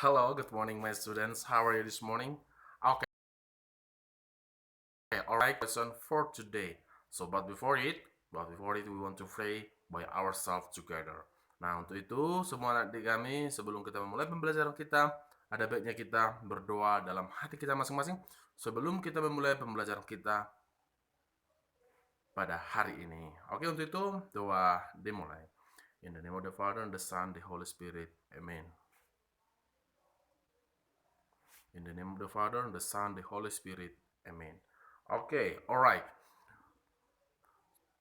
Hello, good morning, my students. How are you this morning? Okay, alright, lesson for today. But before it, we want to pray by ourselves together. Nah, untuk itu, semua anak didik kami, sebelum kita memulai pembelajaran kita, ada baiknya kita berdoa dalam hati kita masing-masing sebelum kita memulai pembelajaran kita pada hari ini. Oke, untuk itu, doa dimulai. In the name of the Father, and the Son, the Holy Spirit. Amen. In the name of the Father, and the Son, the Holy Spirit. Amen. Okay, alright.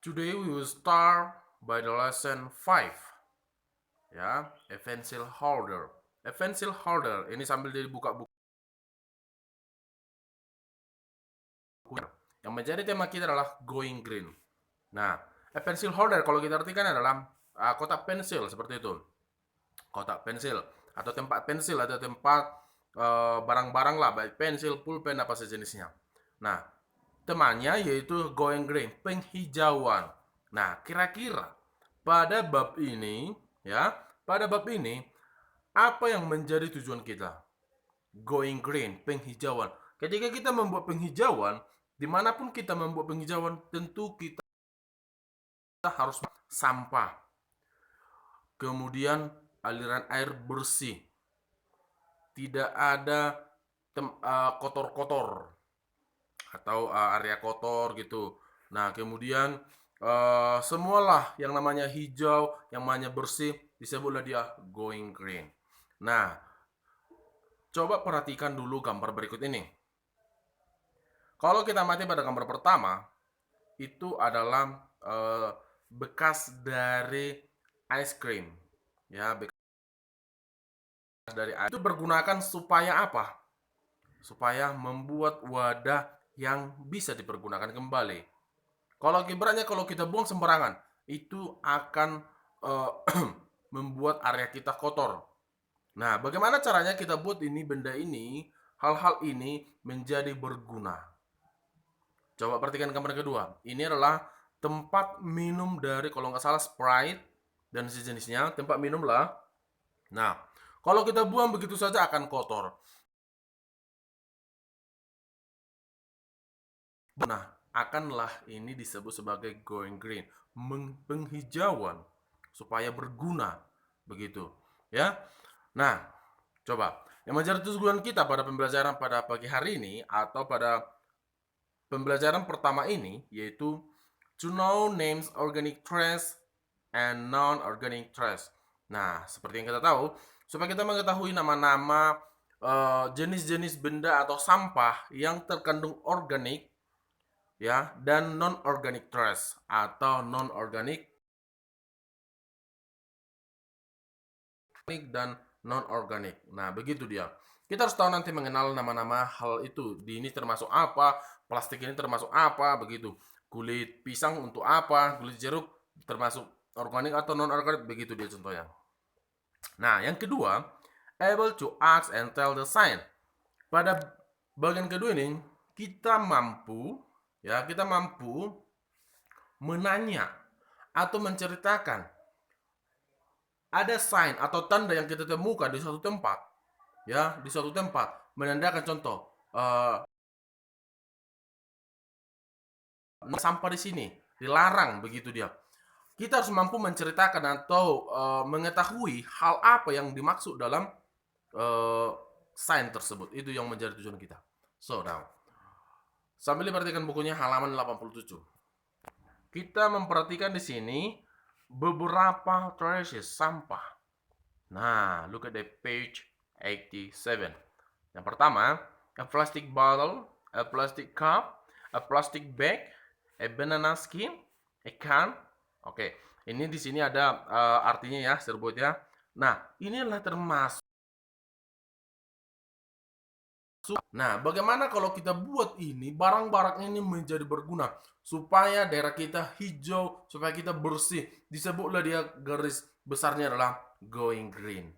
Today we will start by the lesson 5. Ya, a pencil holder. A pencil holder. Ini sambil dibuka buku. Yang menjadi tema kita adalah going green. Nah, a pencil holder kalau kita artikan adalah kotak pensil seperti itu. Kotak pensil atau tempat pensil atau tempat barang-barang lah, baik pensil, pulpen, apa sejenisnya. Nah, temannya yaitu going green, penghijauan. Nah, kira-kira pada bab ini, apa yang menjadi tujuan kita? Going green, penghijauan. Ketika kita membuat penghijauan, dimanapun kita membuat penghijauan, tentu kita harus sampah. Kemudian aliran air bersih. Tidak ada kotor-kotor atau area kotor gitu. Nah, kemudian semualah yang namanya hijau, yang namanya bersih, disebutlah dia going green. Nah, coba perhatikan dulu gambar berikut ini. Kalau kita amati pada gambar pertama, itu adalah bekas dari ice cream. Ya, bekas dari itu bergunakan supaya apa? Supaya membuat wadah yang bisa dipergunakan kembali. Kalau ibaratnya kalau kita buang sembarangan, itu akan membuat area kita kotor. Nah, bagaimana caranya kita buat hal-hal ini menjadi berguna? Coba perhatikan gambar kedua. Ini adalah tempat minum dari, kalau nggak salah, Sprite dan sejenisnya, tempat minum lah. Nah, kalau kita buang begitu saja akan kotor. Nah, akanlah ini disebut sebagai going green, penghijauan supaya berguna, begitu ya. Nah, coba yang menjadi tujuan kita pada pembelajaran pada pagi hari ini atau pada pembelajaran pertama ini yaitu to know names organic trash and non-organic trash. Nah, seperti yang kita tahu, supaya kita mengetahui nama-nama jenis-jenis benda atau sampah yang terkandung organik ya dan non-organic trash atau non-organic dan non-organic. Nah, begitu dia. Kita harus tahu nanti mengenal nama-nama hal itu. Di ini termasuk apa, plastik ini termasuk apa, begitu. Kulit pisang untuk apa, kulit jeruk termasuk organik atau non-organik, begitu dia contohnya. Nah, yang kedua, able to ask and tell the sign. Pada bagian kedua ini, kita mampu menanya atau menceritakan ada sign atau tanda yang kita temukan di suatu tempat, ya, di suatu tempat menandakan contoh sampah di sini dilarang, begitu dia. Kita harus mampu menceritakan atau mengetahui hal apa yang dimaksud dalam sign tersebut. Itu yang menjadi tujuan kita. So now, sambil diperhatikan bukunya halaman 87. Kita memperhatikan di sini beberapa trashes, sampah. Nah, look at the page 87. Yang pertama, a plastic bottle, a plastic cup, a plastic bag, a banana skin, a can. Oke, ini di sini ada artinya ya, serbut ya. Nah, inilah termasuk. Nah, bagaimana kalau kita buat ini, barang-barang ini menjadi berguna supaya daerah kita hijau, supaya kita bersih. Disebutlah dia garis besarnya adalah going green.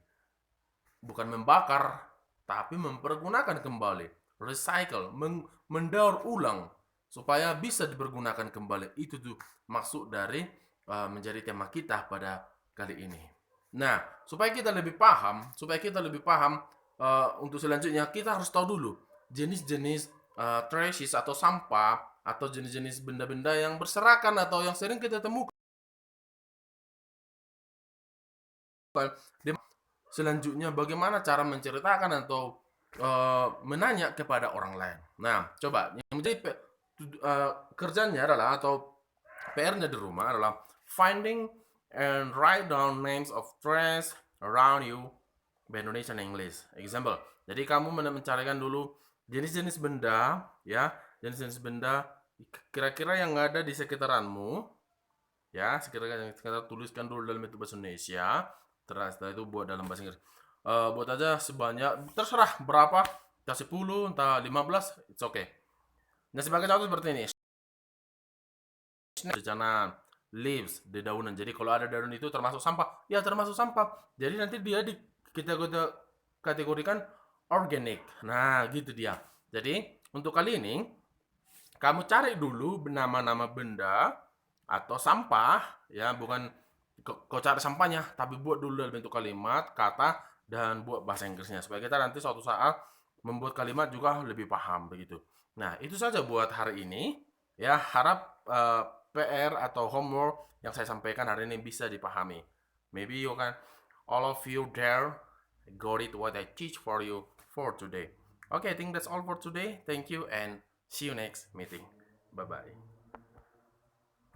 Bukan membakar, tapi mempergunakan kembali. Recycle, mendaur ulang supaya bisa dipergunakan kembali. Itu tuh maksud dari menjadi tema kita pada kali ini. Nah, supaya kita lebih paham untuk selanjutnya kita harus tahu dulu jenis-jenis trashes atau sampah atau jenis-jenis benda-benda yang berserakan atau yang sering kita temukan. Selanjutnya bagaimana cara menceritakan atau menanya kepada orang lain. Nah, coba yang menjadi kerjanya adalah atau PR-nya di rumah adalah finding and write down names of trash around you by Indonesian English. Example. Jadi kamu mencarikan dulu jenis-jenis benda, ya, jenis-jenis benda kira-kira yang ada di sekitaranmu, ya, sekiranya kita tuliskan dulu dalam bentuk bahasa Indonesia. Terus setelah itu buat dalam bahasa Inggris. Buat aja sebanyak terserah berapa, entah 10, entah 15, it's okay. Nah, sebagai contoh seperti ini. Jajanan, leaves, dedaunan. Jadi kalau ada daun itu termasuk sampah, ya termasuk sampah. Jadi nanti dia kita kategorikan organic. Nah, gitu dia. Jadi untuk kali ini kamu cari dulu nama-nama benda atau sampah, ya bukan kau cari sampahnya, tapi buat dulu dalam bentuk kalimat, kata, dan buat bahasa Inggrisnya supaya kita nanti suatu saat membuat kalimat juga lebih paham begitu. Nah, itu saja buat hari ini. Ya, harap PR atau homework yang saya sampaikan hari ini bisa dipahami. Maybe you can, all of you there, got it what I teach for you for today. Okay, I think that's all for today. Thank you and see you next meeting. Bye-bye.